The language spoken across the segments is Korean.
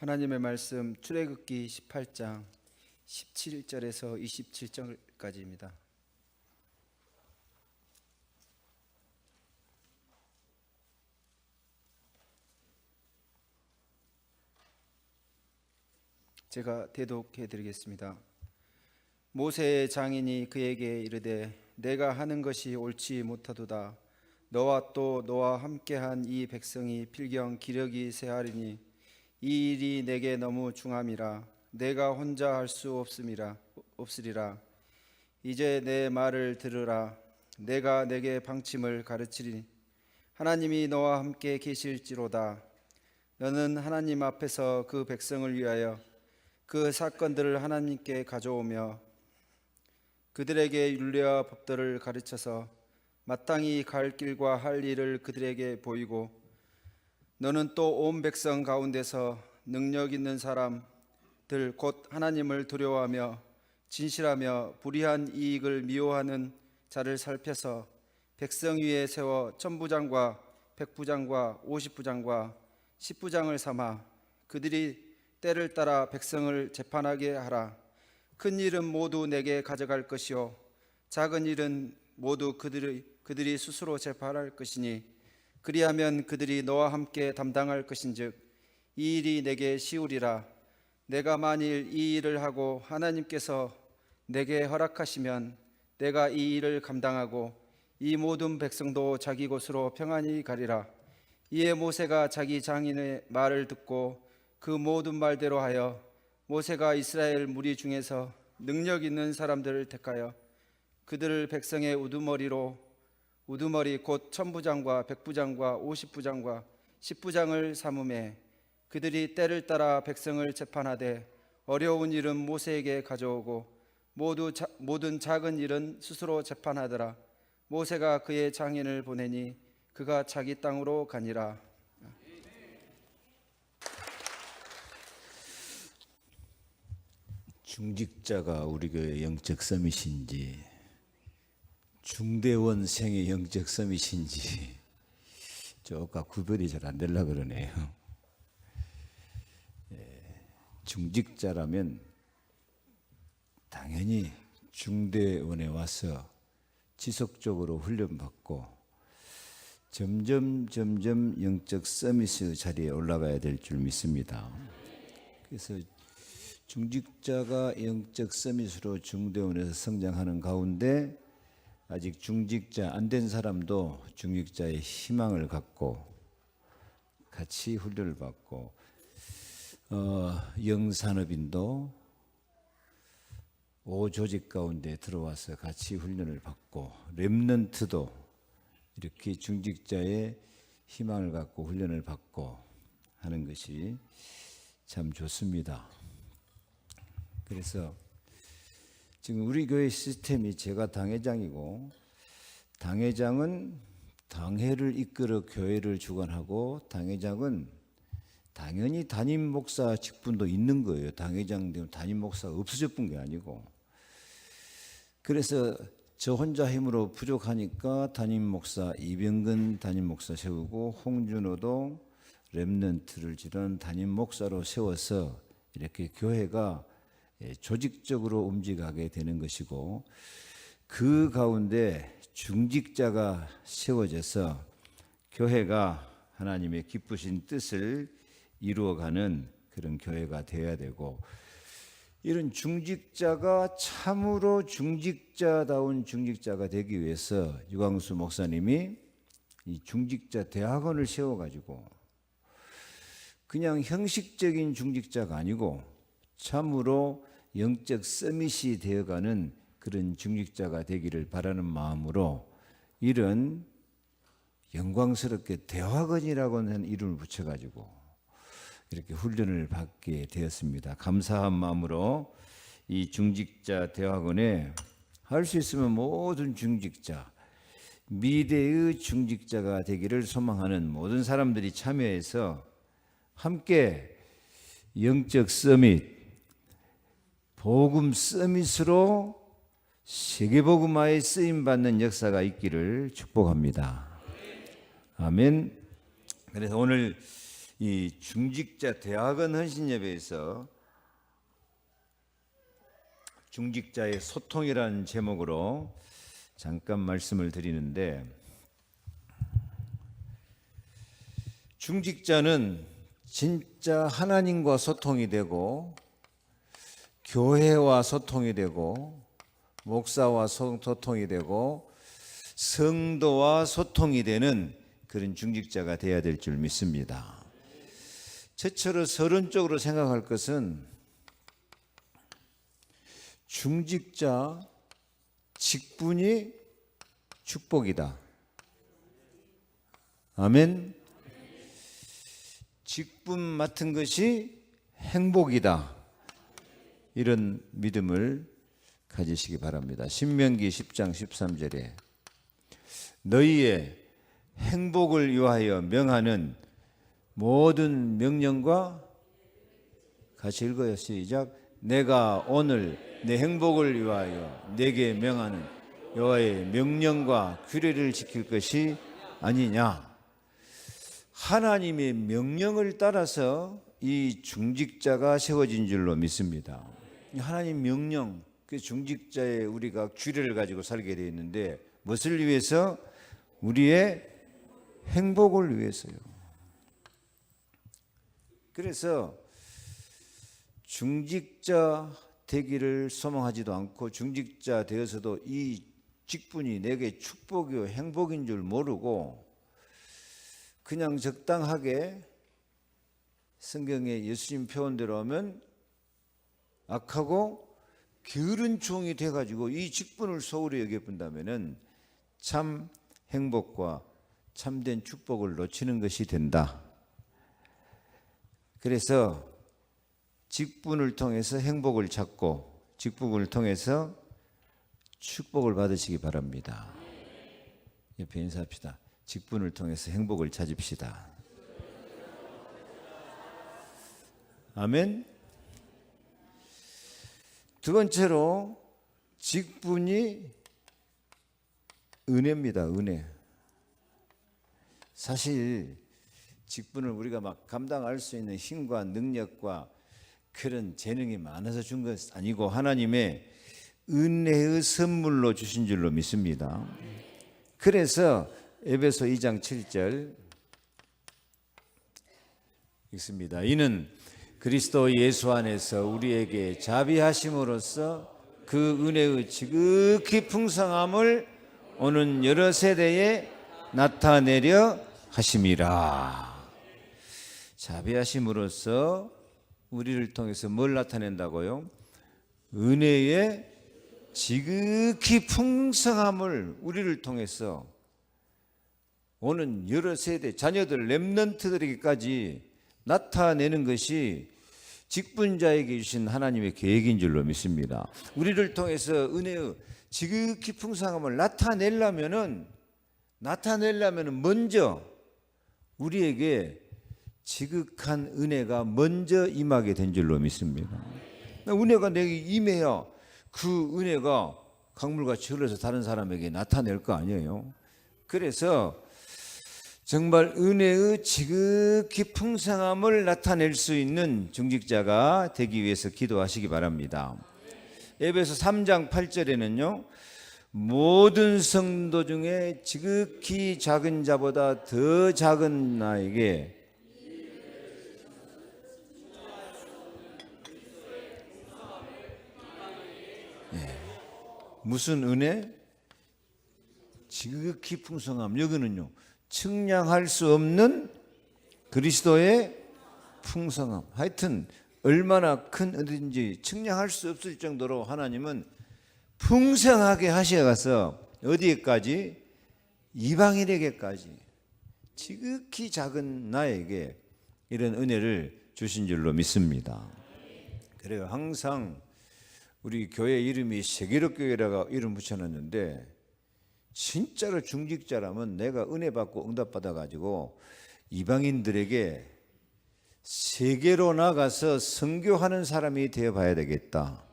하나님의 말씀 출애굽기 18장 17절에서 27절까지입니다. 제가 대독해 드리겠습니다. 모세의 장인이 그에게 이르되 내가 하는 것이 옳지 못하도다. 너와 또 너와 함께한 이 백성이 필경 기력이 쇠하리니 이 일이 내게 너무 중함이라. 내가 혼자 할 수 없으리라. 이제 내 말을 들으라. 내가 내게 방침을 가르치리니 하나님이 너와 함께 계실지로다. 너는 하나님 앞에서 그 백성을 위하여 그 사건들을 하나님께 가져오며 그들에게 율례와 법도를 가르쳐서 마땅히 갈 길과 할 일을 그들에게 보이고, 너는 또 온 백성 가운데서 능력 있는 사람들 곧 하나님을 두려워하며 진실하며 불의한 이익을 미워하는 자를 살펴서 백성 위에 세워 천부장과 백부장과 50부장과 10부장을 삼아 그들이 때를 따라 백성을 재판하게 하라. 큰 일은 모두 내게 가져갈 것이요 작은 일은 모두 그들이 스스로 재판할 것이니 그리하면 그들이 너와 함께 담당할 것인즉 이 일이 내게 쉬우리라. 내가 만일 이 일을 하고 하나님께서 내게 허락하시면 내가 이 일을 감당하고 이 모든 백성도 자기 곳으로 평안히 가리라. 이에 모세가 자기 장인의 말을 듣고 그 모든 말대로 하여 모세가 이스라엘 무리 중에서 능력 있는 사람들을 택하여 그들을 백성의 우두머리 곧 천부장과 백부장과 50부장과 10부장을 삼음에 그들이 때를 따라 백성을 재판하되 어려운 일은 모세에게 가져오고 모든 작은 일은 스스로 재판하더라. 모세가 그의 장인을 보내니 그가 자기 땅으로 가니라. 중직자가 우리 교회 영적 서밋인지 중대원생의 영적 서밋인지 조금 구별이 잘 안 되려고 그러네요. 중직자라면 당연히 중대원에 와서 지속적으로 훈련받고 점점 영적 서밋의 자리에 올라가야 될 줄 믿습니다. 그래서 중직자가 영적 서밋으로 중대원에서 성장하는 가운데 아직 중직자 안 된 사람도 중직자의 희망을 갖고 같이 훈련을 받고, 영산업인도 5조직 가운데 들어와서 같이 훈련을 받고, 렘넌트도 이렇게 중직자의 희망을 갖고 훈련을 받고 하는 것이 참 좋습니다. 그래서 지금 우리 교회 시스템이 제가 당회장이고, 당회장은 당회를 이끌어 교회를 주관하고, 당회장은 당연히 담임 목사 직분도 있는 거예요. 당회장 되면 담임 목사가 없어져 본 게 아니고. 그래서 저 혼자 힘으로 부족하니까 담임 목사 이병근 담임 목사 세우고, 홍준호도 렘넌트를 지른 담임 목사로 세워서 이렇게 교회가 조직적으로 움직이게 되는 것이고, 그 가운데 중직자가 세워져서 교회가 하나님의 기쁘신 뜻을 이루어가는 그런 교회가 되어야 되고, 이런 중직자가 참으로 중직자다운 중직자가 되기 위해서 유광수 목사님이 이 중직자 대학원을 세워가지고 그냥 형식적인 중직자가 아니고 참으로 영적 서밋이 되어가는 그런 중직자가 되기를 바라는 마음으로 이런 영광스럽게 대학원이라고 하는 이름을 붙여가지고 이렇게 훈련을 받게 되었습니다. 감사한 마음으로 이 중직자 대학원에 할 수 있으면 모든 중직자, 미래의 중직자가 되기를 소망하는 모든 사람들이 참여해서 함께 영적 서밋, 복음 서밋으로 세계복음화에 쓰임받는 역사가 있기를 축복합니다. 아멘. 그래서 오늘 이 중직자 대학원 헌신예배에서 중직자의 소통이라는 제목으로 잠깐 말씀을 드리는데, 중직자는 진짜 하나님과 소통이 되고 교회와 소통이 되고 목사와 소통이 되고 성도와 소통이 되는 그런 중직자가 되어야 될 줄 믿습니다. 저처럼 서론적으로 생각할 것은 중직자 직분이 축복이다. 아멘. 직분 맡은 것이 행복이다. 이런 믿음을 가지시기 바랍니다. 신명기 10장 13절에 너희의 행복을 위하여 명하는 모든 명령과 같이 읽어요. 시작. 내가 오늘 내 행복을 위하여 내게 명하는 여호와의 명령과 규례를 지킬 것이 아니냐. 하나님의 명령을 따라서 이 중직자가 세워진 줄로 믿습니다. 하나님 명령, 그 중직자의 우리가 규례를 가지고 살게 되어 있는데 무엇을 위해서? 우리의 행복을 위해서요. 그래서 중직자 되기를 소망하지도 않고 중직자 되어서도 이 직분이 내게 축복이요 행복인 줄 모르고 그냥 적당하게 성경의 예수님 표현대로 하면 악하고 게으른 종이 돼가지고 이 직분을 소홀히 여겨본다면은 참 행복과 참된 축복을 놓치는 것이 된다. 그래서 직분을 통해서 행복을 찾고 직분을 통해서 축복을 받으시기 바랍니다. 옆에 인사합시다. 직분을 통해서 행복을 찾읍시다. 아멘. 두 번째로 직분이 은혜입니다. 은혜. 사실 직분을 우리가 막 감당할 수 있는 힘과 능력과 그런 재능이 많아서 준 것 아니고 하나님의 은혜의 선물로 주신 줄로 믿습니다. 그래서 에베소 2장 7절 읽습니다. 이는 그리스도 예수 안에서 우리에게 자비하심으로써 그 은혜의 지극히 풍성함을 오는 여러 세대에 나타내려 하심이라. 자비하심으로써 우리를 통해서 뭘 나타낸다고요? 은혜의 지극히 풍성함을 우리를 통해서 오는 여러 세대 자녀들 렘넌트들에게까지 나타내는 것이 직분자에게 주신 하나님의 계획인 줄로 믿습니다. 우리를 통해서 은혜의 지극히 풍성함을 나타내려면은 먼저 우리에게 지극한 은혜가 먼저 임하게 된 줄로 믿습니다. 은혜가 내게 임해야 그 은혜가 강물같이 흘러서 다른 사람에게 나타낼 거 아니에요. 그래서 정말 은혜의 지극히 풍성함을 나타낼 수 있는 중직자가 되기 위해서 기도하시기 바랍니다. 에베소 3장 8절에는요. 모든 성도 중에 지극히 작은 자보다 더 작은 나에게 무슨 은혜? 지극히 풍성함. 여기는요. 측량할 수 없는 그리스도의 풍성함. 하여튼 얼마나 큰 은혜인지 측량할 수 없을 정도로 하나님은 풍성하게 하셔가서 어디에까지? 이방인에게까지 지극히 작은 나에게 이런 은혜를 주신 줄로 믿습니다. 그래요. 항상 우리 교회 이름이 세계로 교회라고 이름 붙여놨는데 진짜로 중직자라면 내가 은혜 받고 응답 받아가지고 이방인들에게 세계로 나가서 선교하는 사람이 되어봐야 되겠다.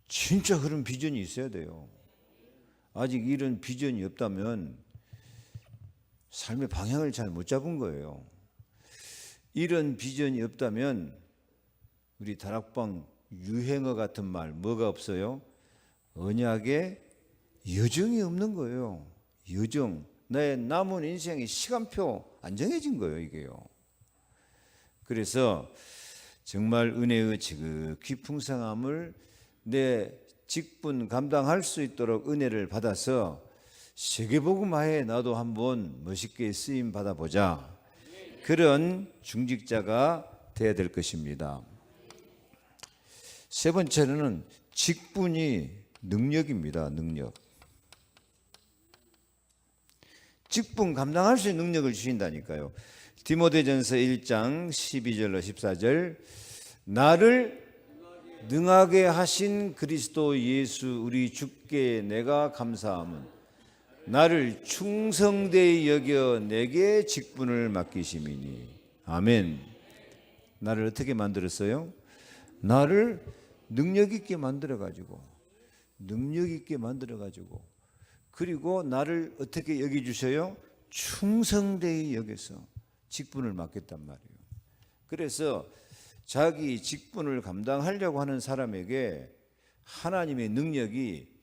진짜 그런 비전이 있어야 돼요. 아직 이런 비전이 없다면 삶의 방향을 잘 못 잡은 거예요. 이런 비전이 없다면 우리 다락방 유행어 같은 말 뭐가 없어요? 언약에 여정이 없는 거예요. 여정. 나의 남은 인생의 시간표 안 정해진 거예요, 이게요. 그래서 정말 은혜의 지극히 풍성함을 내 직분 감당할 수 있도록 은혜를 받아서 세계복음화에 나도 한번 멋있게 쓰임 받아보자. 그런 중직자가 되어야 될 것입니다. 세 번째로는 직분이 능력입니다. 능력. 직분 감당할 수 있는 능력을 주신다니까요. 디모데전서 1장 12절로 14절 나를 능하게 하신 그리스도 예수 우리 주께 내가 감사함은 나를 충성되이 여겨 내게 직분을 맡기심이니. 아멘. 나를 어떻게 만들었어요? 나를 능력 있게 만들어가지고 그리고 나를 어떻게 여겨주셔요? 충성되이 여겨서 직분을 맡겼단 말이에요. 그래서 자기 직분을 감당하려고 하는 사람에게 하나님의 능력이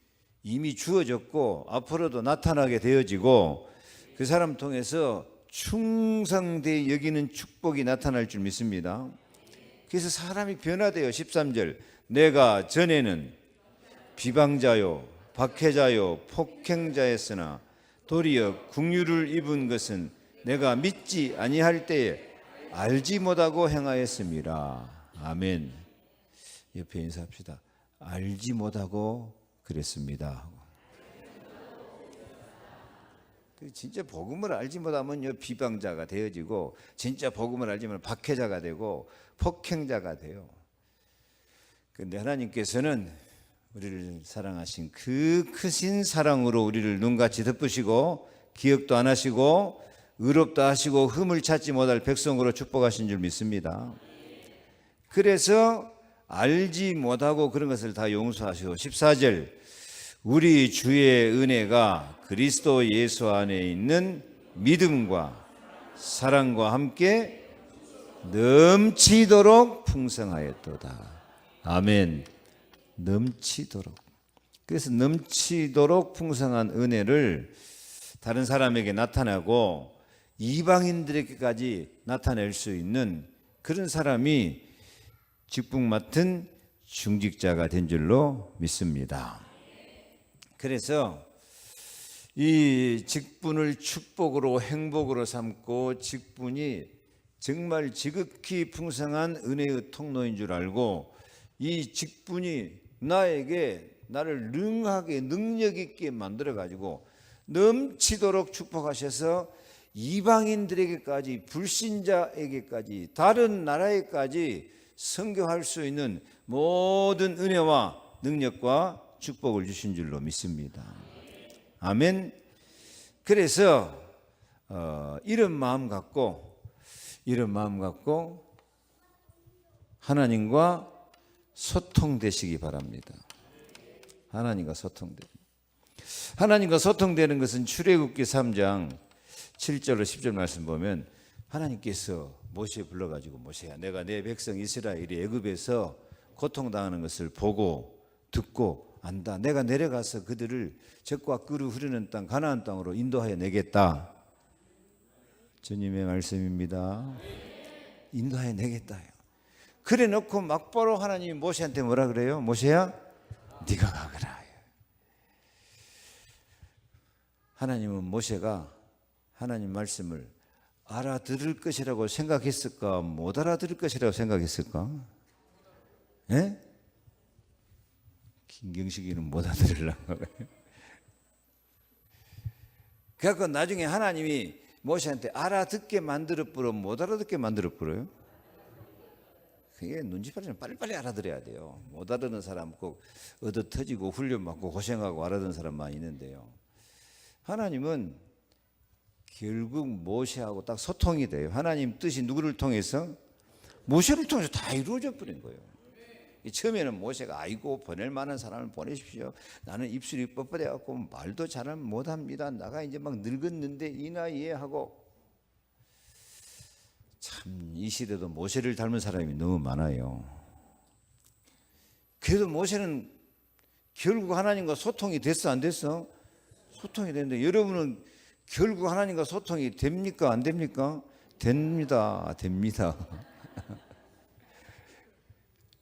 이미 주어졌고 앞으로도 나타나게 되어지고 그 사람 통해서 충성되이 여기는 축복이 나타날 줄 믿습니다. 그래서 사람이 변화돼요. 13절 내가 전에는 비방자요 박해자요 폭행자였으나 도리어 긍휼을 입은 것은 내가 믿지 아니할 때에 알지 못하고 행하였습니다. 아멘. 옆에 인사합시다. 알지 못하고 그랬습니다. 진짜 복음을 알지 못하면 비방자가 되어지고 진짜 복음을 알지 못하면 박해자가 되고 폭행자가 돼요. 그런데 하나님께서는 우리를 사랑하신 그 크신 사랑으로 우리를 눈같이 덮으시고 기억도 안 하시고 의롭다 하시고 흠을 찾지 못할 백성으로 축복하신 줄 믿습니다. 그래서 알지 못하고 그런 것을 다 용서하시고 14절 우리 주의 은혜가 그리스도 예수 안에 있는 믿음과 사랑과 함께 넘치도록 풍성하였도다. 아멘. 넘치도록. 그래서 넘치도록 풍성한 은혜를 다른 사람에게 나타나고 이방인들에게까지 나타낼 수 있는 그런 사람이 직분 맡은 중직자가 된 줄로 믿습니다. 그래서 이 직분을 축복으로 행복으로 삼고 직분이 정말 지극히 풍성한 은혜의 통로인 줄 알고 이 직분이 나를 능하게 능력 있게 만들어 가지고 넘치도록 축복하셔서 이방인들에게까지 불신자에게까지 다른 나라에까지 선교할 수 있는 모든 은혜와 능력과 축복을 주신 줄로 믿습니다. 아멘. 그래서 이런 마음 갖고 하나님과 소통되시기 바랍니다. 하나님과 소통되는 것은 출애굽기 3장 7절로 10절 말씀 보면 하나님께서 모세 불러가지고 모세야 내가 내 백성 이스라엘이 애굽에서 고통당하는 것을 보고 듣고 안다. 내가 내려가서 그들을 적과 꿀이 흐르는 땅 가나안 땅으로 인도하여 내겠다. 주님의 말씀입니다. 인도하여 내겠다. 그래 놓고 막바로 하나님이 모세한테 뭐라 그래요? 모세야 네가 가거라. 하나님은 모세가 하나님 말씀을 알아들을 것이라고 생각했을까? 못 알아들을 것이라고 생각했을까? 예? 김경식이는 못 알아들으려고 그래서 나중에 하나님이 모세한테 알아듣게 만들어버려 못 알아듣게 만들어버려요? 그게 눈치빨리면 빨리빨리 알아들어야 돼요. 못 알아듣는 사람 꼭 얻어 터지고 훈련받고 고생하고 알아듣는 사람 많이 있는데요. 하나님은 결국 모세하고 딱 소통이 돼요. 하나님 뜻이 누구를 통해서? 모세를 통해서 다 이루어져 버린 거예요. 처음에는 모세가 아이고 보낼 만한 사람을 보내십시오. 나는 입술이 뻣뻣해갖고 말도 잘 못합니다. 나가 이제 막 늙었는데 이 나이에 하고 참 이 시대도 모세를 닮은 사람이 너무 많아요. 그래도 모세는 결국 하나님과 소통이 됐어 안 됐어? 소통이 됐는데 여러분은 결국 하나님과 소통이 됩니까 안 됩니까? 됩니다.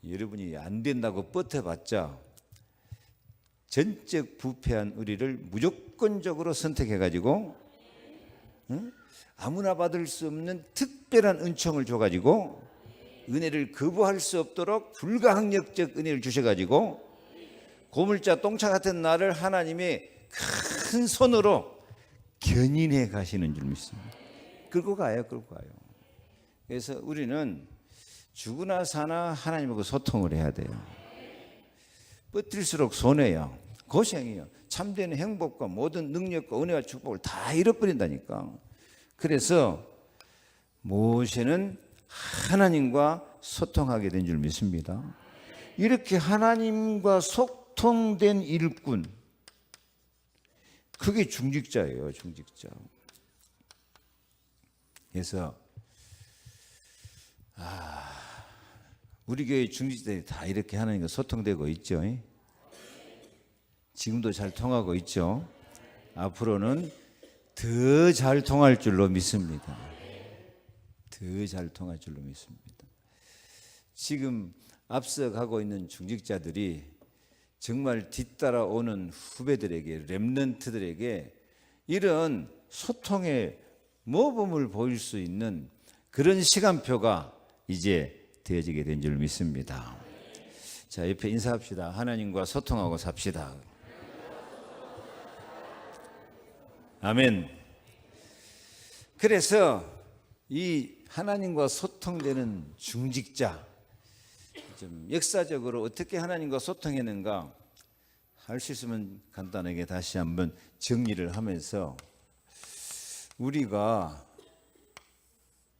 여러분이 안 된다고 버텨봤자 전적 부패한 우리를 무조건적으로 선택해가지고 아무나 받을 수 없는 특별한 은총을 줘가지고 은혜를 거부할 수 없도록 불가항력적 은혜를 주셔가지고 고물자 똥차 같은 나를 하나님의 큰 손으로 견인해 가시는 줄 믿습니다. 끌고 가요. 그래서 우리는 죽으나 사나 하나님하고 소통을 해야 돼요. 버틸수록 손해야, 고생이야. 참된 행복과 모든 능력과 은혜와 축복을 다 잃어버린다니까. 그래서 모세는 하나님과 소통하게 된 줄 믿습니다. 이렇게 하나님과 소통된 일꾼, 그게 중직자예요. 중직자. 그래서 우리 교회 중직자들이 다 이렇게 하나님과 소통되고 있죠. 지금도 잘 통하고 있죠. 앞으로는 더 잘 통할 줄로 믿습니다. 더 잘 통할 줄로 믿습니다. 지금 앞서가고 있는 중직자들이 정말 뒤따라오는 후배들에게, 렘넌트들에게 이런 소통의 모범을 보일 수 있는 그런 시간표가 이제 되어지게 된 줄 믿습니다. 자, 옆에 인사합시다. 하나님과 소통하고 삽시다. 아멘. 그래서 이 하나님과 소통되는 중직자, 좀 역사적으로 어떻게 하나님과 소통했는가 할 수 있으면 간단하게 다시 한번 정리를 하면서 우리가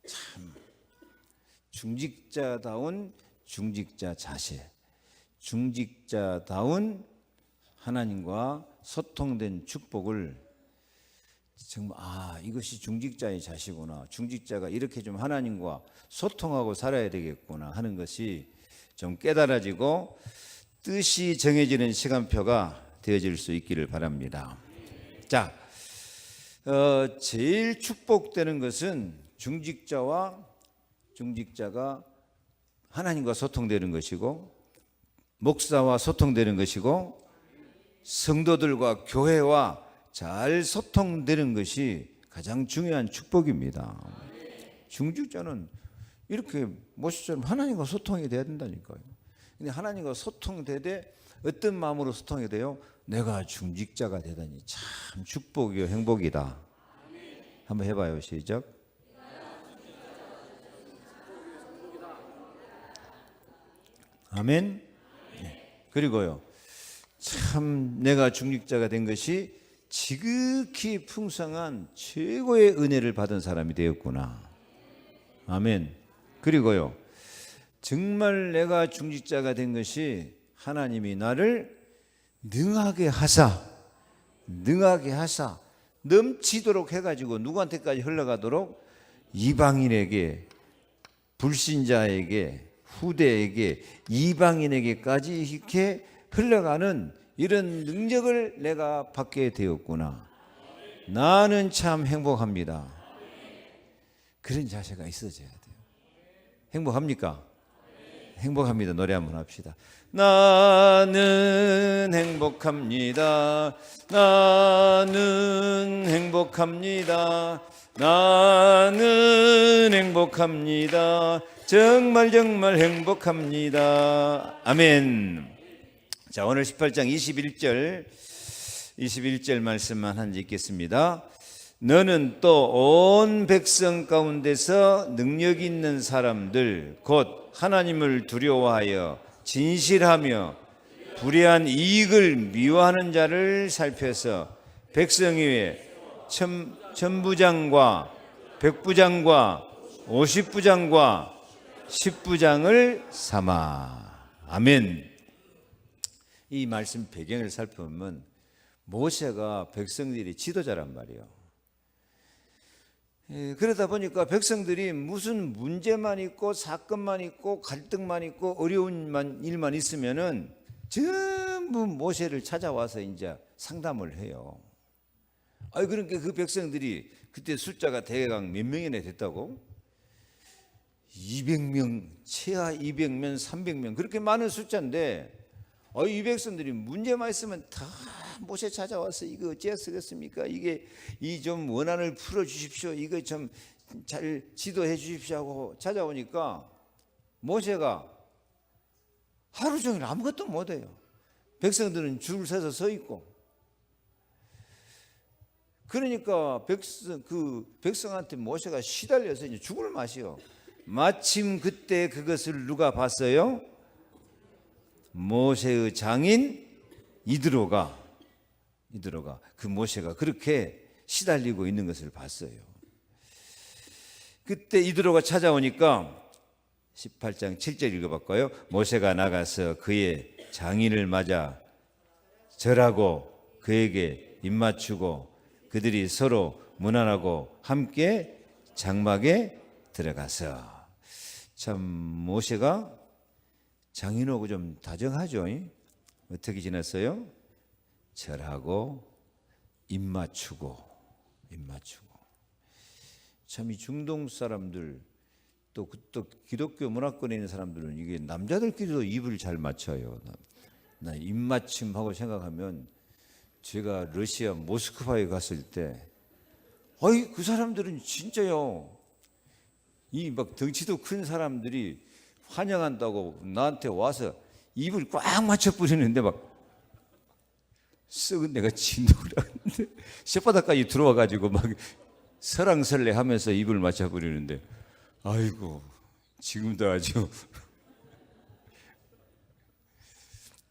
참 중직자다운 중직자 자세, 중직자다운 하나님과 소통된 축복을 정말 이것이 중직자의 자세구나, 중직자가 이렇게 좀 하나님과 소통하고 살아야 되겠구나 하는 것이 좀 깨달아지고 뜻이 정해지는 시간표가 되어질 수 있기를 바랍니다. 자, 제일 축복되는 것은 중직자가 하나님과 소통되는 것이고, 목사와 소통되는 것이고, 성도들과 교회와 잘 소통되는 것이 가장 중요한 축복입니다. 중직자는 이렇게 모세처럼 하나님과 소통이 돼야 된다니까요. 근데 하나님과 소통되되 어떤 마음으로 소통이 돼요? 내가 중직자가 되다니 참 축복이요, 행복이다. 한번 해봐요. 시작. 아멘. 그리고요, 참 내가 중직자가 된 것이 지극히 풍성한 최고의 은혜를 받은 사람이 되었구나. 아멘. 그리고요, 정말 내가 중직자가 된 것이 하나님이 나를 능하게 하사 넘치도록 해가지고 누구한테까지 흘러가도록 이방인에게, 불신자에게, 후대에게, 이방인에게까지 이렇게 흘러가는 이런 능력을 내가 받게 되었구나. 나는 참 행복합니다. 그런 자세가 있어져야 돼요. 행복합니까? 행복합니다. 노래 한번 합시다. 나는 행복합니다. 나는 행복합니다. 나는 행복합니다. 정말 행복합니다. 아멘. 자, 오늘 18장 21절 말씀만 한 지 있겠습니다. 너는 또 온 백성 가운데서 능력 있는 사람들 곧 하나님을 두려워하여 진실하며 불의한 이익을 미워하는 자를 살펴서 백성 위에 천부장과 백부장과 50부장과 10부장을 삼아. 아멘. 이 말씀 배경을 살펴보면 모세가 백성들이 지도자란 말이에요. 그러다 보니까 백성들이 무슨 문제만 있고 사건만 있고 갈등만 있고 어려운 일만 있으면은 전부 모세를 찾아와서 이제 상담을 해요. 그러니까 그 백성들이 그때 숫자가 대략 몇 명이나 됐다고? 200명, 최하 200명, 300명 그렇게 많은 숫자인데 이 백성들이 문제만 있으면 다 모세 찾아와서 이거 어찌하겠습니까? 이게 이 좀 원한을 풀어 주십시오. 이거 좀 잘 지도해 주십시오 하고 찾아오니까 모세가 하루 종일 아무것도 못해요. 백성들은 줄 서서 서 있고. 그러니까 백성한테 모세가 시달려서 이제 죽을 맛이요. 마침 그때 그것을 누가 봤어요? 모세의 장인 이드로가 그 모세가 그렇게 시달리고 있는 것을 봤어요. 그때 이드로가 찾아오니까 18장 7절 읽어볼까요? 모세가 나가서 그의 장인을 맞아 절하고 그에게 입맞추고 그들이 서로 문안하고 함께 장막에 들어가서. 참 모세가 장인하고 좀 다정하죠. 어떻게 지냈어요? 절하고 입맞추고. 참 이 중동 사람들 또 기독교 문화권에 있는 사람들은 이게 남자들끼리도 입을 잘 맞춰요. 나 입맞춤하고 생각하면 제가 러시아 모스크바에 갔을 때 그 사람들은 진짜요. 이 막 덩치도 큰 사람들이 환영한다고 나한테 와서 입을 꽉 맞춰 뿌리는데 막 썩은 내가 진동을 하는데 쇳바닥까지 들어와 가지고 막 설랑설레 하면서 입을 맞춰 뿌리는데 아이고 지금도 아주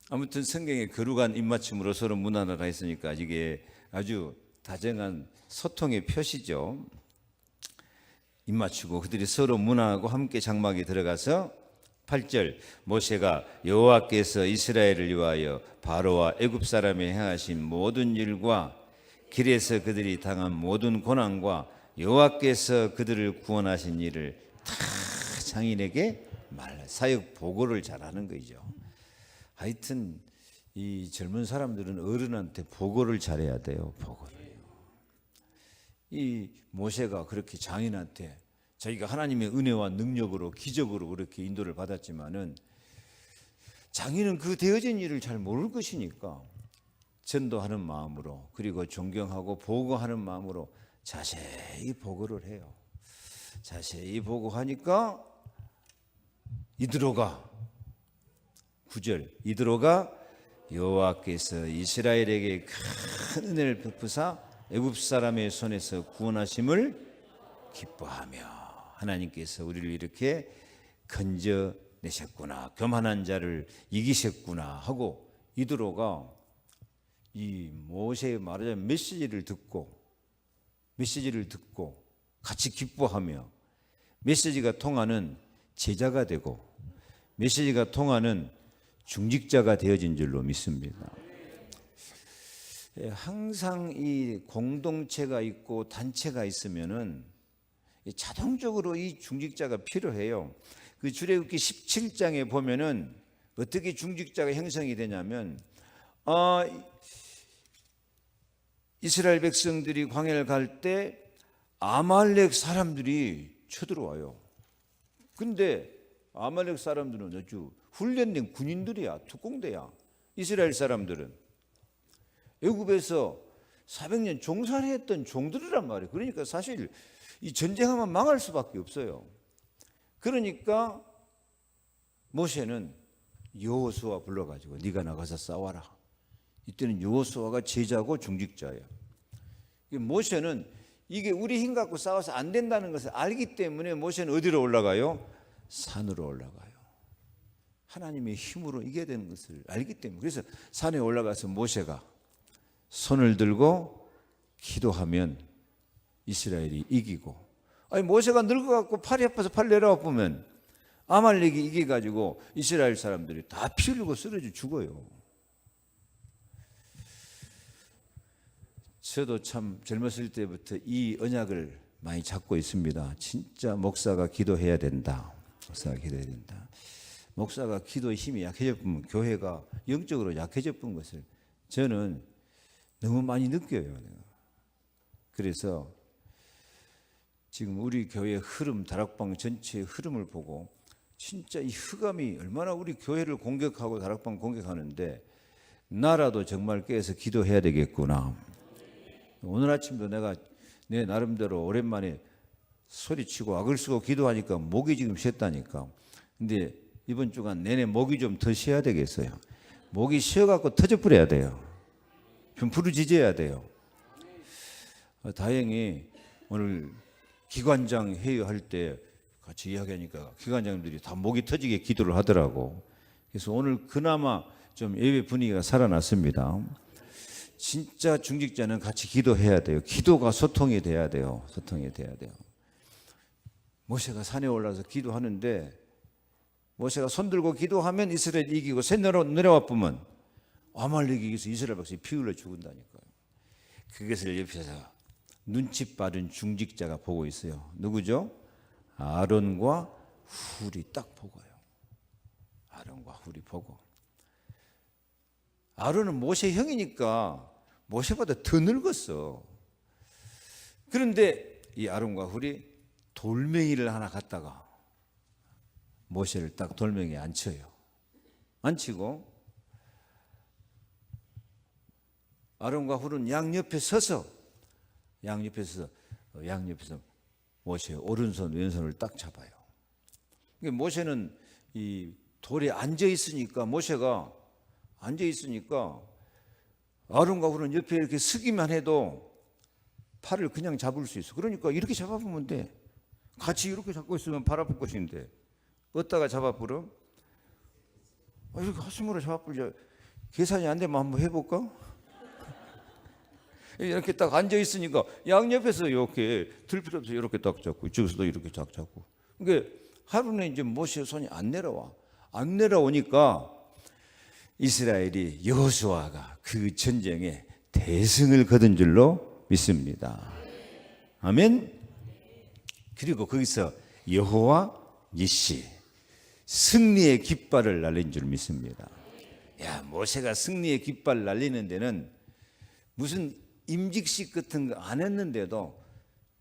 아무튼 성경에 거룩한 입맞춤으로 서로 문안하라 했으니까 이게 아주 다정한 소통의 표시죠. 입맞추고 그들이 서로 문안하고 함께 장막에 들어가서 8절 모세가 여호와께서 이스라엘을 위하여 바로와 애굽 사람이 행하신 모든 일과 길에서 그들이 당한 모든 고난과 여호와께서 그들을 구원하신 일을 다 장인에게 사역 보고를 잘하는 거죠. 하여튼 이 젊은 사람들은 어른한테 보고를 잘해야 돼요. 보고를요. 이 모세가 그렇게 장인한테 자기가 하나님의 은혜와 능력으로 기적으로 그렇게 인도를 받았지만은 장인은 그 되어진 일을 잘 모를 것이니까 전도하는 마음으로 그리고 존경하고 보고하는 마음으로 자세히 보고를 해요. 자세히 보고하니까 이드로가 9절 이드로가 여호와께서 이스라엘에게 큰 은혜를 베푸사 애굽 사람의 손에서 구원하심을 기뻐하며 하나님께서 우리를 이렇게 건져내셨구나 교만한 자를 이기셨구나 하고 이드로가 이 모세의 말하자면 메시지를 듣고 같이 기뻐하며 메시지가 통하는 제자가 되고 메시지가 통하는 중직자가 되어진 줄로 믿습니다. 항상 이 공동체가 있고 단체가 있으면은 자동적으로 이 중직자가 필요해요. 그 출애굽기 17장에 보면은 어떻게 중직자가 형성이 되냐면 이스라엘 백성들이 광야를 갈 때 아말렉 사람들이 쳐들어와요. 근데 아말렉 사람들은 아주 훈련된 군인들이야. 특공대야. 이스라엘 사람들은 애굽에서 400년 종살이했던 종들이란 말이에요. 그러니까 사실 이 전쟁하면 망할 수밖에 없어요. 그러니까 모세는 여호수아 불러가지고 네가 나가서 싸워라. 이때는 여호수아가 제자고 중직자예요. 모세는 이게 우리 힘 갖고 싸워서 안 된다는 것을 알기 때문에 모세는 어디로 올라가요? 산으로 올라가요. 하나님의 힘으로 이겨야 되는 것을 알기 때문에. 그래서 산에 올라가서 모세가 손을 들고 기도하면 이스라엘이 이기고. 모세가 늙어갖고 팔이 아파서 팔 내려와 보면 아말렉이 이겨가지고 이스라엘 사람들이 다 피 흘리고 쓰러져 죽어요. 저도 참 젊었을 때부터 이 언약을 많이 잡고 있습니다. 진짜 목사가 기도해야 된다. 목사가 기도해야 된다. 목사가 기도의 힘이 약해져 보면 교회가 영적으로 약해져 본 것을 저는 너무 많이 느껴요. 그래서 지금 우리 교회의 흐름, 다락방 전체의 흐름을 보고 진짜 이 흑암이 얼마나 우리 교회를 공격하고 다락방 공격하는데 나라도 정말 깨어서 기도해야 되겠구나. 오늘 아침도 내가 내 나름대로 오랜만에 소리치고 악을 쓰고 기도하니까 목이 지금 쉬었다니까. 근데 이번 주간 내내 목이 좀 더 쉬어야 되겠어요. 목이 쉬어갖고 터져버려야 돼요. 좀 부르짖어야 돼요. 다행히 오늘 기관장 회의할 때 같이 이야기하니까 기관장들이 다 목이 터지게 기도를 하더라고. 그래서 오늘 그나마 좀 예배 분위기가 살아났습니다. 진짜 중직자는 같이 기도해야 돼요. 기도가 소통이 돼야 돼요. 소통이 돼야 돼요. 모세가 산에 올라서 기도하는데 모세가 손들고 기도하면 이스라엘 이기고 새 내려와 보면 아말렉이 이기서 이스라엘 백성이 피 흘려 죽은다니까요. 그것을 옆에서 눈치 빠른 중직자가 보고 있어요. 누구죠? 아론과 훌이 딱 보고요. 아론과 훌이 보고. 아론은 모세 형이니까 모세보다 더 늙었어. 그런데 이 아론과 훌이 돌멩이를 하나 갖다가 모세를 딱 돌멩이에 앉혀요. 앉히고 아론과 훌은 양옆에 서서 모세의 오른손 왼손을 딱 잡아요. 모세는 이 돌에 앉아 있으니까 모세가 앉아 있으니까 아론과 훌은 옆에 이렇게 서기만 해도 팔을 그냥 잡을 수 있어. 그러니까 이렇게 잡아보면 돼. 같이 이렇게 잡고 있으면 팔 아플 것인데 어디다가 잡아버려? 이렇게 가슴으로 잡아버려. 계산이 안 되면 한번 해볼까? 이렇게 딱 앉아 있으니까 양옆에서 이렇게 들 필요 없어. 이렇게 딱 잡고 저기서도 이렇게 딱 잡고. 그러니까 하루는 이제 모세의 손이 안 내려와. 안 내려오니까 이스라엘이 여호수아가 그 전쟁에 대승을 거둔 줄로 믿습니다. 아멘. 그리고 거기서 여호와 니시 승리의 깃발을 날린 줄 믿습니다. 야, 모세가 승리의 깃발 날리는 데는 무슨 임직식 같은 거 안 했는데도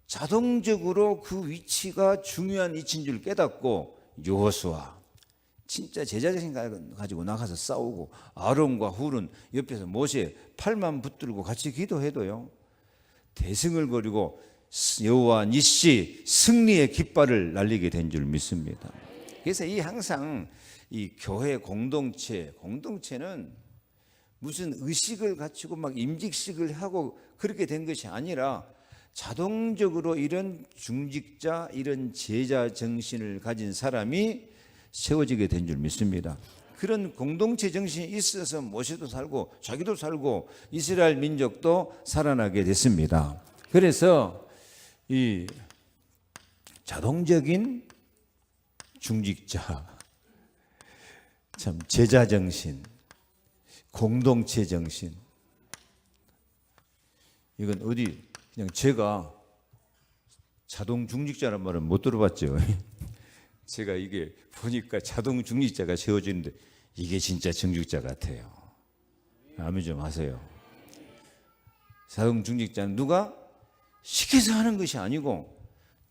자동적으로 그 위치가 중요한 위치인 줄 깨닫고 여호수아 진짜 제자적인 가지고 나가서 싸우고 아론과 훌은 옆에서 모세 팔만 붙들고 같이 기도해도요 대승을 거리고 여호와 니시 승리의 깃발을 날리게 된 줄 믿습니다. 그래서 이 항상 이 교회 공동체는 무슨 의식을 갖추고 막 임직식을 하고 그렇게 된 것이 아니라 자동적으로 이런 중직자, 이런 제자 정신을 가진 사람이 세워지게 된 줄 믿습니다. 그런 공동체 정신이 있어서 모세도 살고 자기도 살고 이스라엘 민족도 살아나게 됐습니다. 그래서 이 자동적인 중직자, 참 제자 정신, 공동체 정신, 이건 어디 그냥 제가 자동 중직자란 말은 못 들어봤죠. 제가 이게 보니까 자동 중직자가 세워지는데 이게 진짜 중직자 같아요. 아멘 좀 하세요. 자동 중직자는 누가 시켜서 하는 것이 아니고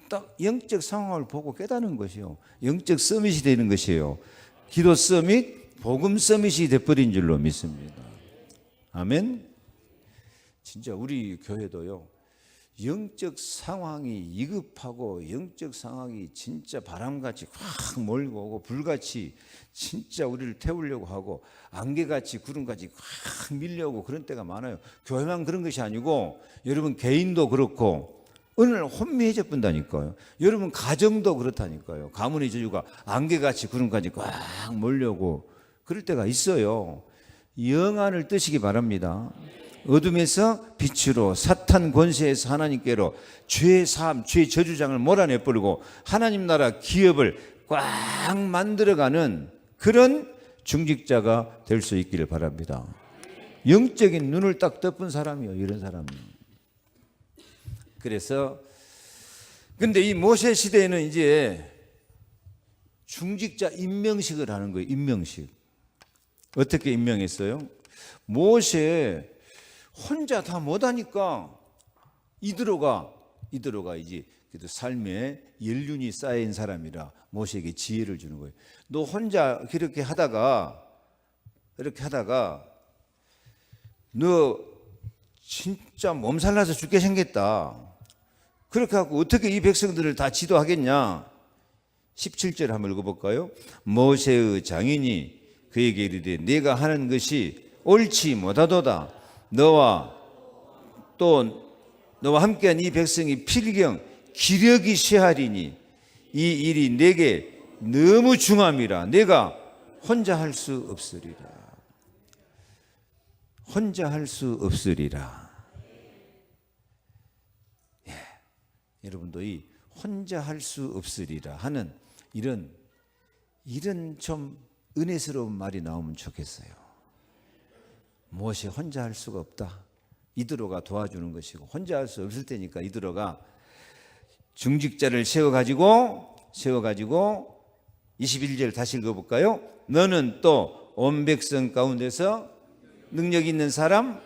딱 영적 상황을 보고 깨닫는 것이요. 영적 서밋이 되는 것이에요. 기도 서밋, 복음 서밋이 돼버린 줄로 믿습니다. 아멘. 진짜 우리 교회도요. 영적 상황이 이급하고 영적 상황이 진짜 바람같이 확 몰고 오고 불같이 진짜 우리를 태우려고 하고 안개같이 구름같이 확 밀려오고 그런 때가 많아요. 교회만 그런 것이 아니고 여러분 개인도 그렇고 어느 날 혼미해져 본다니까요. 여러분 가정도 그렇다니까요. 가문의 저주가 안개같이 구름같이 꽉 몰려오고 그럴 때가 있어요. 영안을 뜨시기 바랍니다. 어둠에서 빛으로 사탄 권세에서 하나님께로 죄의 사함, 죄의 저주장을 몰아내버리고 하나님 나라 기업을 꽉 만들어가는 그런 중직자가 될 수 있기를 바랍니다. 영적인 눈을 딱 덮은 사람이요, 이런 사람이. 그래서 근데 이 모세 시대에는 이제 중직자 임명식을 하는 거예요. 임명식. 어떻게 임명했어요? 모세 혼자 다 못하니까 이드로가 이제 그래도 삶에 연륜이 쌓인 사람이라 모세에게 지혜를 주는 거예요. 너 혼자 이렇게 하다가 너 진짜 몸살 나서 죽게 생겼다. 그렇게 하고 어떻게 이 백성들을 다 지도하겠냐? 17절 한번 읽어볼까요? 모세의 장인이 그에게 이르되 네가 하는 것이 옳지 못하도다. 너와 함께한 이 백성이 필경 기력이 쇠하리니 이 일이 내게 너무 중함이라 내가 혼자 할 수 없으리라. 혼자 할 수 없으리라. 예, 여러분도 이 혼자 할 수 없으리라 하는 이런 좀 은혜스러운 말이 나오면 좋겠어요. 모세 혼자 할 수가 없다. 이드로가 도와주는 것이고 혼자 할 수 없을 테니까 이드로가 중직자를 세워가지고 21절 다시 읽어볼까요? 너는 또 온 백성 가운데서 능력 있는 사람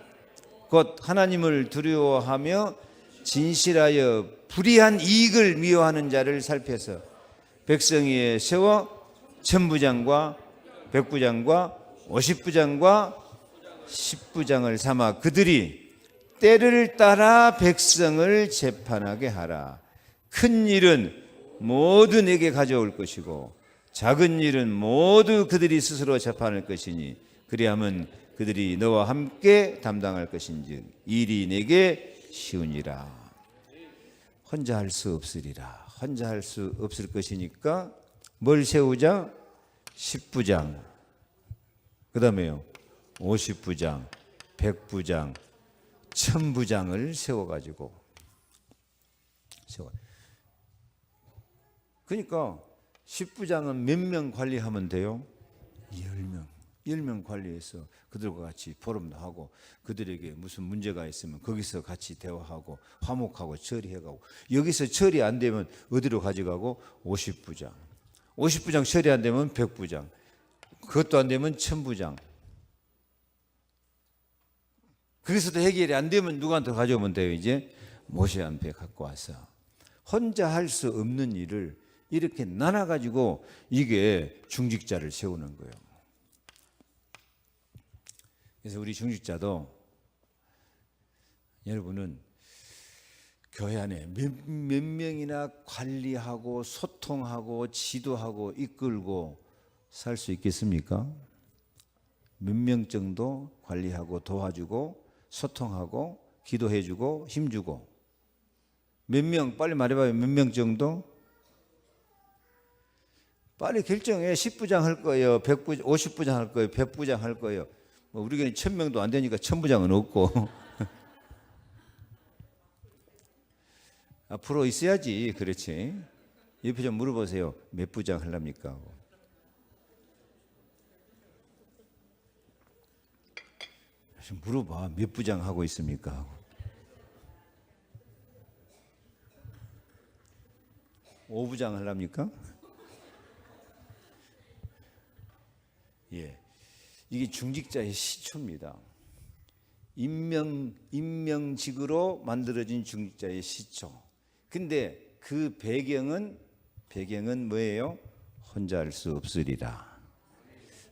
곧 하나님을 두려워하며 진실하여 불의한 이익을 미워하는 자를 살펴서 백성 위에 세워 천부장과 백부장과 50부장과 10부장을 삼아 그들이 때를 따라 백성을 재판하게 하라. 큰 일은 모두 내게 가져올 것이고 작은 일은 모두 그들이 스스로 재판할 것이니 그리하면 그들이 너와 함께 담당할 것인즉 일이 내게 쉬우니라. 혼자 할 수 없으리라. 혼자 할 수 없을 것이니까 뭘 세우자? 10부장, 그 다음에요 50부장, 100부장, 1000부장을 세워가지고 그러니까 10부장은 몇 명 관리하면 돼요? 10명 관리해서 그들과 같이 포럼도 하고 그들에게 무슨 문제가 있으면 거기서 같이 대화하고 화목하고 처리해가고 여기서 처리 안 되면 어디로 가져가고 50부장 처리 안 되면 100부장 그것도 안 되면 1000부장 거기서도 해결이 안 되면 누구한테 가져오면 돼요? 이제 모세한테 갖고 와서 혼자 할 수 없는 일을 이렇게 나눠가지고 이게 중직자를 세우는 거예요. 그래서 우리 중직자도 여러분은 교회 안에 몇 명이나 관리하고 소통하고 지도하고 이끌고 살 수 있겠습니까? 몇 명 정도 관리하고 도와주고 소통하고 기도해주고 힘주고 몇 명 빨리 말해봐요. 몇 명 정도? 빨리 결정해. 10부장 할 거예요. 100부장, 50부장 할 거예요. 100부장 할 거예요. 뭐 우리 교회는 1000명도 안 되니까 1000부장은 없고 앞으로 있어야지. 그렇지. 옆에 좀 물어보세요. 몇 부장 하랍니까? 물어봐. 몇 부장 하고 있습니까? 5부장 하랍니까? 예. 이게 중직자의 시초입니다. 임명직으로 만들어진 중직자의 시초. 근데 그 배경은 뭐예요? 혼자 할 수 없으리라.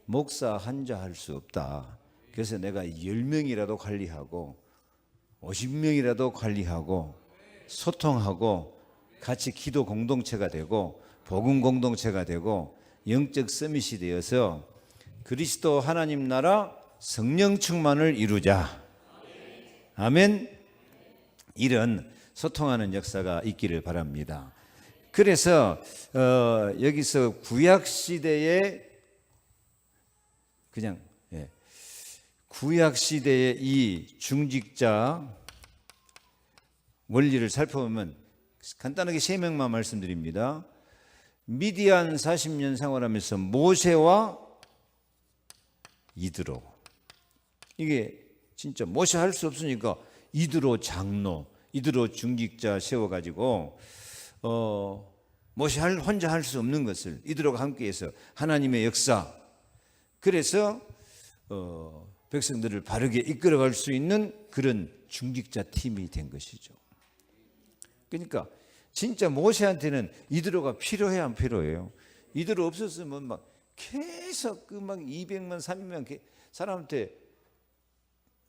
목사 혼자 할 수 없다. 그래서 내가 10명이라도 관리하고 50명이라도 관리하고 소통하고 같이 기도 공동체가 되고 복음 공동체가 되고 영적 서밋이 되어서 그리스도 하나님 나라 성령 충만을 이루자. 아멘. 이런 소통하는 역사가 있기를 바랍니다. 그래서 여기서 구약 시대에 구약 시대의 이 중직자 원리를 살펴보면 간단하게 3명만 말씀드립니다. 미디안 40년 생활하면서 모세와 이드로. 이게 진짜 모세 할 수 없으니까 이드로 장로, 이드로 중직자 세워가지고 모세 혼자 할 수 없는 것을 이들과 함께해서 하나님의 역사, 그래서 백성들을 바르게 이끌어갈 수 있는 그런 중직자 팀이 된 것이죠. 그러니까 진짜 모세한테는 이드로가 필요해야 안 필요해요? 이드로 없었으면 막 계속 그 막 200만 300만 사람한테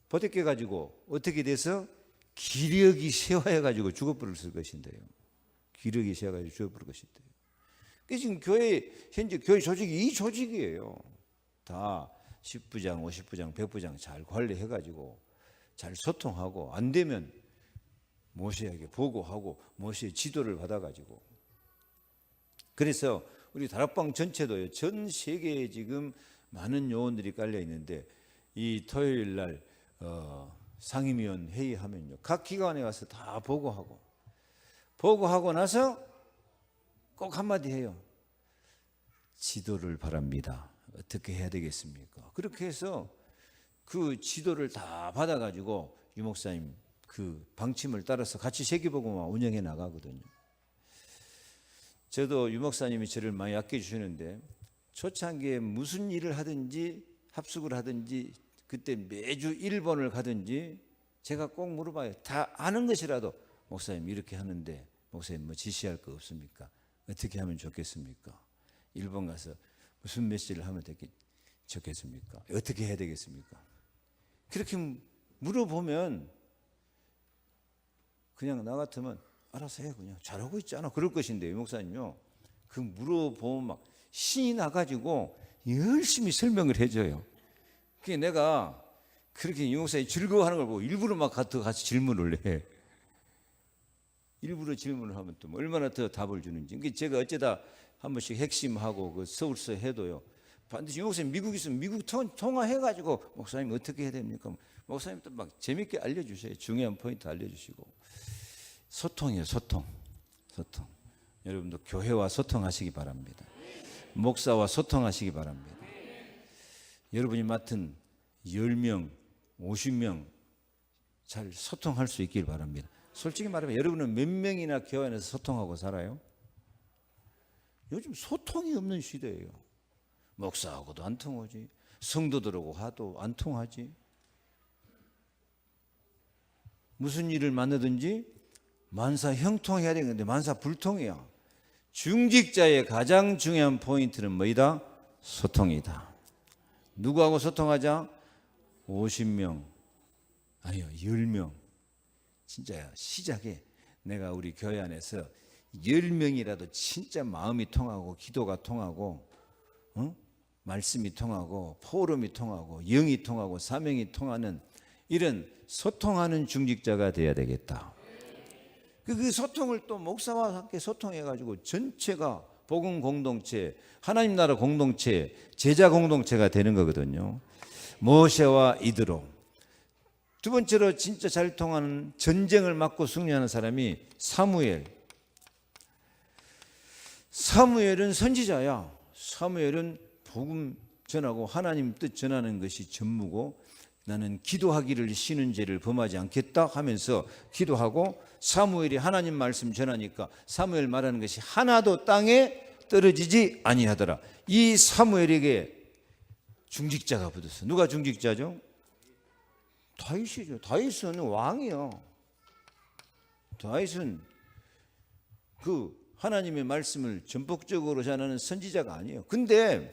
버티게 가지고 어떻게 돼서 기력이 쇠화해가지고 죽어버렸을 것인데요. 기력이 쇠화해가지고 죽어버릴 것인데요. 지금 교회 현재 교회 조직이 이 조직이에요. 다 10부장, 50부장, 100부장 잘 관리해가지고 잘 소통하고 안 되면 모세에게 보고하고 모세의 지도를 받아가지고, 그래서 우리 다락방 전체도요, 전 세계에 지금 많은 요원들이 깔려 있는데 이 토요일 날 상임위원 회의하면요, 각 기관에 가서 다 보고하고 나서 꼭 한마디 해요. 지도를 바랍니다. 어떻게 해야 되겠습니까? 그렇게 해서 그 지도를 다 받아가지고 유 목사님 그 방침을 따라서 같이 세계보고만 운영해 나가거든요. 저도 유 목사님이 저를 많이 아껴주시는데 초창기에 무슨 일을 하든지 합숙을 하든지 그때 매주 일본을 가든지 제가 꼭 물어봐요. 다 아는 것이라도 목사님 이렇게 하는데 목사님 뭐 지시할 거 없습니까? 어떻게 하면 좋겠습니까? 일본 가서 무슨 메시지를 하면 좋겠습니까? 어떻게 해야 되겠습니까? 그렇게 물어보면 그냥 나 같으면 알아서 해, 그냥 잘하고 있잖아 그럴 것인데, 목사님요 그 물어보면 막 신이 나가지고 열심히 설명을 해줘요. 그게 내가 그렇게 목사님이 즐거워하는 걸 보고 일부러 막 같이 질문을 해. 일부러 질문을 하면 또 얼마나 더 답을 주는지. 제가 어쩌다 한 번씩 핵심하고 그 서울서 해도요, 반드시 목사님 미국 있으면 미국 통화해가지고 목사님 어떻게 해야 됩니까? 목사님 또 막 재밌게 알려주셔요. 중요한 포인트 알려주시고. 소통이에요, 소통. 여러분도 교회와 소통하시기 바랍니다. 목사와 소통하시기 바랍니다. 여러분이 맡은 10명, 50명 잘 소통할 수 있길 바랍니다. 솔직히 말하면 여러분은 몇 명이나 교회 안에서 소통하고 살아요? 요즘 소통이 없는 시대예요. 목사하고도 안 통하지, 성도들하고 하도 안 통하지. 무슨 일을 만나든지 만사 형통해야 되는데 만사 불통이야. 중직자의 가장 중요한 포인트는 뭐이다? 소통이다. 누구하고 소통하자? 50명, 아니요 10명. 진짜야. 시작에 내가 우리 교회 안에서 10명이라도 진짜 마음이 통하고 기도가 통하고 말씀이 통하고 포럼이 통하고 영이 통하고 사명이 통하는 이런 소통하는 중직자가 돼야 되겠다. 그 소통을 또 목사와 함께 소통해가지고 전체가 복음 공동체, 하나님 나라 공동체, 제자 공동체가 되는 거거든요. 모세와 이드로. 두 번째로 진짜 잘 통하는, 전쟁을 맡고 승리하는 사람이 사무엘. 사무엘은 선지자야. 사무엘은 복음 전하고 하나님 뜻 전하는 것이 전무고, 나는 기도하기를 쉬는 죄를 범하지 않겠다 하면서 기도하고, 사무엘이 하나님 말씀 전하니까 사무엘 말하는 것이 하나도 땅에 떨어지지 아니하더라. 이 사무엘에게 중직자가 붙었어. 누가 중직자죠? 다윗이죠. 다윗은 왕이요. 다윗은 그 하나님의 말씀을 전폭적으로 전하는 선지자가 아니에요. 근데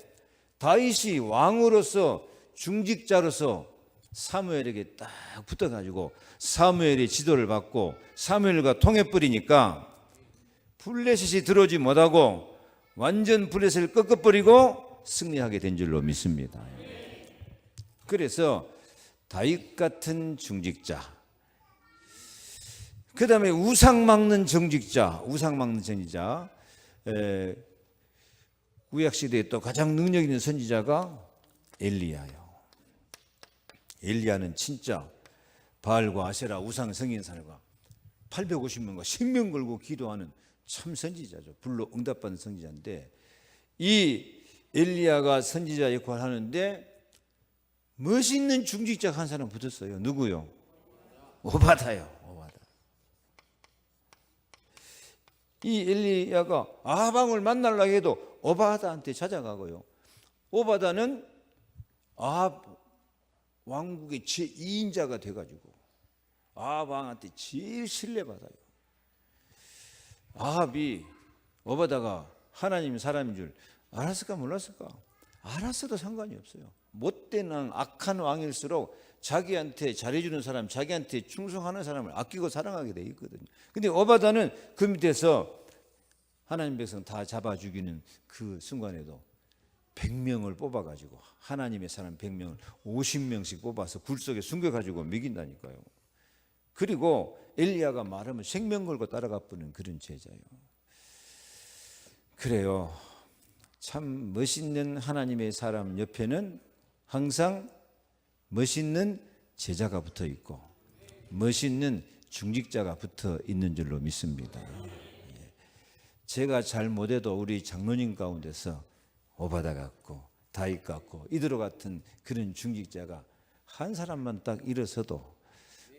다윗이 왕으로서 중직자로서 사무엘에게 딱 붙어가지고 사무엘의 지도를 받고 사무엘과 통해버리니까 블레셋이 들어오지 못하고 완전 블레셋을 꺾어버리고 승리하게 된 줄로 믿습니다. 그래서 다윗 같은 중직자, 그 다음에 우상 막는 정직자, 구약시대에 또 가장 능력 있는 선지자가 엘리야요. 엘리야는 진짜 바알과 아세라 우상 성인사람과 850명과 생명 걸고 기도하는 참 선지자죠. 불로 응답받은 선지자인데, 이 엘리야가 선지자 역할을 하는데 멋있는 중직자가 한 사람 붙었어요. 누구요? 오바다요. 오바다. 이 엘리야가 아합왕을 만나려고 해도 오바다한테 찾아가고요. 오바다는 아합 왕국의 제2인자가 돼가지고 아합 왕한테 제일 신뢰받아요. 아합이 오바다가 하나님 사람인 줄 알았을까 몰랐을까? 알았어도 상관이 없어요. 못된 왕, 악한 왕일수록 자기한테 잘해주는 사람, 자기한테 충성하는 사람을 아끼고 사랑하게 돼 있거든요. 근데 오바다는 그 밑에서 하나님 백성 다 잡아 죽이는 그 순간에도 100명을 뽑아가지고 하나님의 사람 100명을 50명씩 뽑아서 굴 속에 숨겨가지고 먹인다니까요. 그리고 엘리야가 말하면 생명 걸고 따라가 버리는 그런 제자예요. 그래요. 참 멋있는 하나님의 사람 옆에는 항상 멋있는 제자가 붙어 있고 멋있는 중직자가 붙어 있는 줄로 믿습니다. 제가 잘 못해도 우리 장로님 가운데서 오바다 같고 다윗 같고 이드로 같은 그런 중직자가 한 사람만 딱 일어서도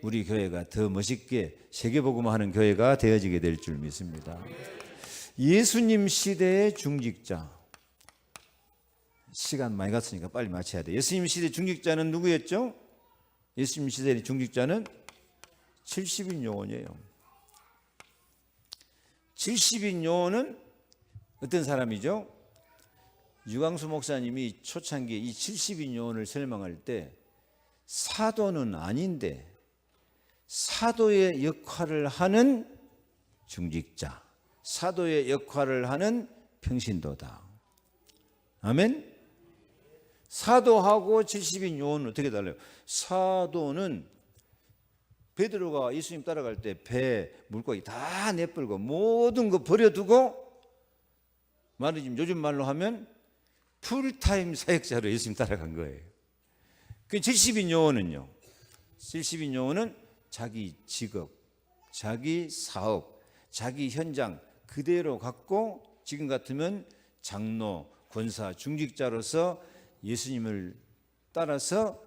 우리 교회가 더 멋있게 세계복음화하는 교회가 되어지게 될 줄 믿습니다. 예수님 시대의 중직자, 시간 많이 갔으니까 빨리 마쳐야 돼. 예수님 시대 중직자는 누구였죠? 예수님 시대의 중직자는 70인 요원이에요. 70인 요원은 어떤 사람이죠? 유광수 목사님이 초창기에 이 70인 요원을 설명할 때 사도는 아닌데 사도의 역할을 하는 중직자, 사도의 역할을 하는 평신도다. 아멘? 사도하고 70인 요원은 어떻게 달라요? 사도는 베드로가 예수님 따라갈 때 배 물고기 다 내버리고 모든 거 버려두고 말하자면 요즘 말로 하면 풀타임 사역자로 예수님 따라간 거예요. 그 70인 요원은요. 70인 요원은 자기 직업, 자기 사업, 자기 현장 그대로 갖고 지금 같으면 장로, 권사, 중직자로서 예수님을 따라서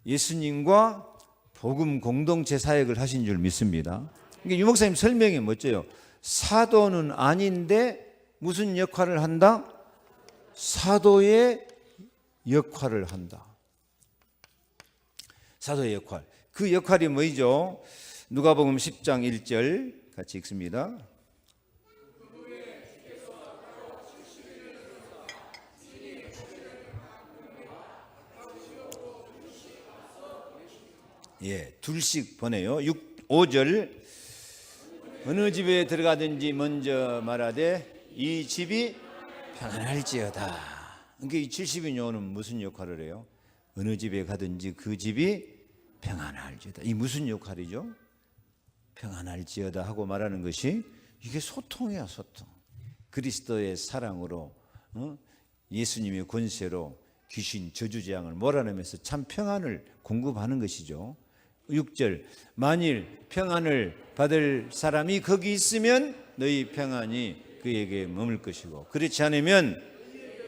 예수님과 복음 공동체 사역을 하신 줄 믿습니다. 그러니까 유 목사님 설명이 멋져요. 사도는 아닌데 무슨 역할을 한다? 사도의 역할을 한다. 사도의 역할. 그 역할이 뭐죠? 누가복음 10장 1절 같이 읽습니다. 예, 둘씩 보내요. 5절. 어느 집에 들어가든지 먼저 말하되 이 집이 평안할지어다. 그러니까 이 70인 요원은 무슨 역할을 해요? 어느 집에 가든지 그 집이 평안할지어다. 이 무슨 역할이죠? 평안할지어다 하고 말하는 것이 이게 소통이야, 소통. 그리스도의 사랑으로 예수님의 권세로 귀신 저주재앙을 몰아내면서 참 평안을 공급하는 것이죠. 6절. 만일 평안을 받을 사람이 거기 있으면 너희 평안이 그에게 머물 것이고 그렇지 않으면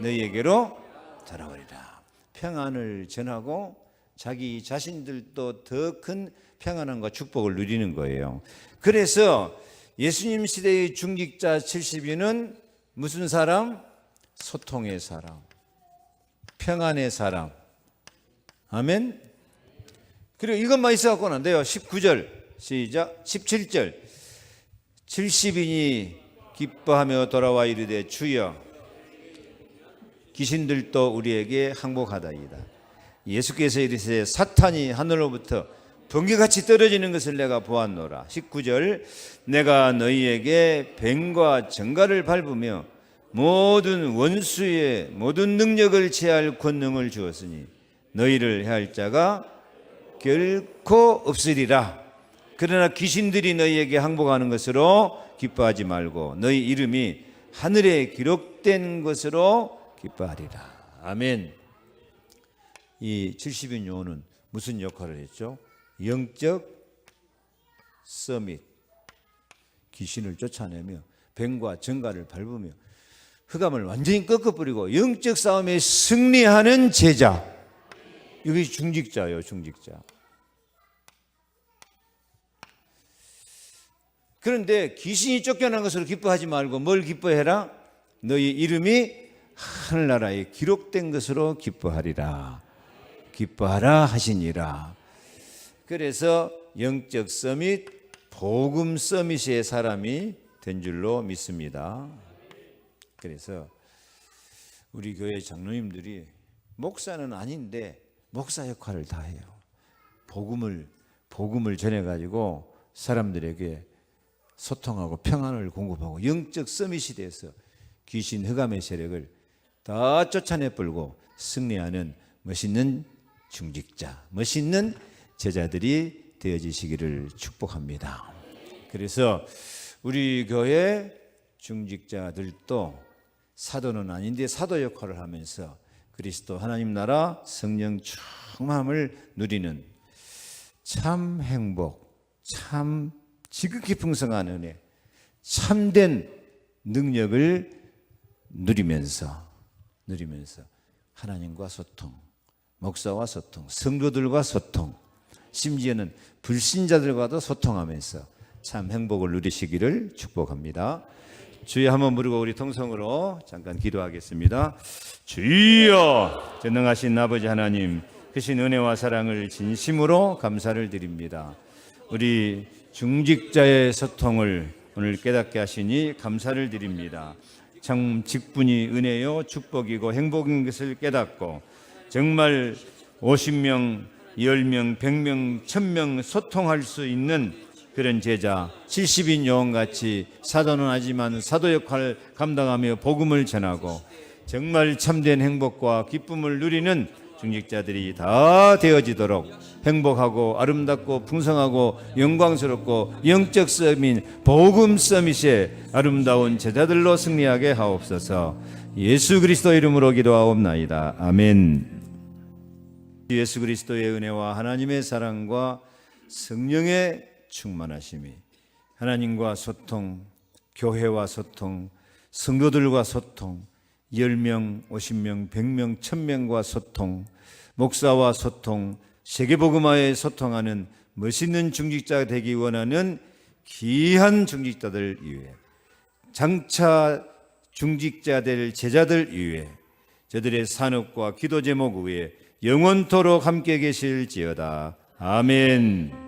너희에게로 돌아오리라. 평안을 전하고 자기 자신들도 더 큰 평안함과 축복을 누리는 거예요. 그래서 예수님 시대의 중직자 70인은 무슨 사람? 소통의 사람, 평안의 사람. 아멘. 그리고 이것만 있어갖고는 안 돼요. 19절 시작. 17절. 70인이 기뻐하며 돌아와 이르되 주여 귀신들도 우리에게 항복하다이다. 예수께서 이르시되 사탄이 하늘로부터 번개같이 떨어지는 것을 내가 보았노라. 19절. 내가 너희에게 뱀과 정갈을 밟으며 모든 원수의 모든 능력을 제할 권능을 주었으니 너희를 해할 자가 결코 없으리라. 그러나 귀신들이 너희에게 항복하는 것으로 기뻐하지 말고 너희 이름이 하늘에 기록된 것으로 기뻐하리라. 아멘. 이 70인 요원은 무슨 역할을 했죠? 영적 서밋, 귀신을 쫓아내며 뱀과 정갈을 밟으며 흑암을 완전히 꺾어버리고 영적 싸움에 승리하는 제자. 이게 중직자예요, 중직자. 그런데 귀신이 쫓겨난 것으로 기뻐하지 말고 뭘 기뻐해라? 너희 이름이 하늘나라에 기록된 것으로 기뻐하리라. 기뻐하라 하시니라. 그래서 영적 서밋, 복음 서밋의 사람이 된 줄로 믿습니다. 그래서 우리 교회 장로님들이 목사는 아닌데 목사 역할을 다 해요. 복음을 전해가지고 사람들에게 소통하고 평안을 공급하고 영적 서밋이 돼서 귀신 흑암의 세력을 다 쫓아내 불고 승리하는 멋있는 중직자, 멋있는 제자들이 되어지시기를 축복합니다. 그래서 우리 교회 중직자들도 사도는 아닌데 사도 역할을 하면서 그리스도 하나님 나라 성령 충만함을 누리는 참 행복, 참 지극히 풍성한 은혜, 참된 능력을 누리면서 하나님과 소통, 목사와 소통, 성도들과 소통, 심지어는 불신자들과도 소통하면서 참 행복을 누리시기를 축복합니다. 주여 한번 부르고 우리 통성으로 잠깐 기도하겠습니다. 주여, 전능하신 아버지 하나님, 크신 은혜와 사랑을 진심으로 감사를 드립니다. 우리 중직자의 소통을 오늘 깨닫게 하시니 감사를 드립니다. 참 직분이 은혜요 축복이고 행복인 것을 깨닫고 정말 50명, 10명, 100명, 1000명 소통할 수 있는 그런 제자 70인 요원같이 사도는 하지만 사도 역할을 감당하며 복음을 전하고 정말 참된 행복과 기쁨을 누리는 중직자들이 다 되어지도록 행복하고 아름답고 풍성하고 영광스럽고 영적 서밋, 복음 서밋의 아름다운 제자들로 승리하게 하옵소서. 예수 그리스도 이름으로 기도하옵나이다. 아멘. 예수 그리스도의 은혜와 하나님의 사랑과 성령의 충만하심이 하나님과 소통, 교회와 소통, 성도들과 소통, 10명, 50명, 100명, 1000명과 소통, 목사와 소통, 세계복음화에 소통하는 멋있는 중직자가 되기 원하는 귀한 중직자들 위해 장차 중직자 될 제자들 위해 저들의 산업과 기도 제목 위에 영원토록 함께 계실지어다. 아멘.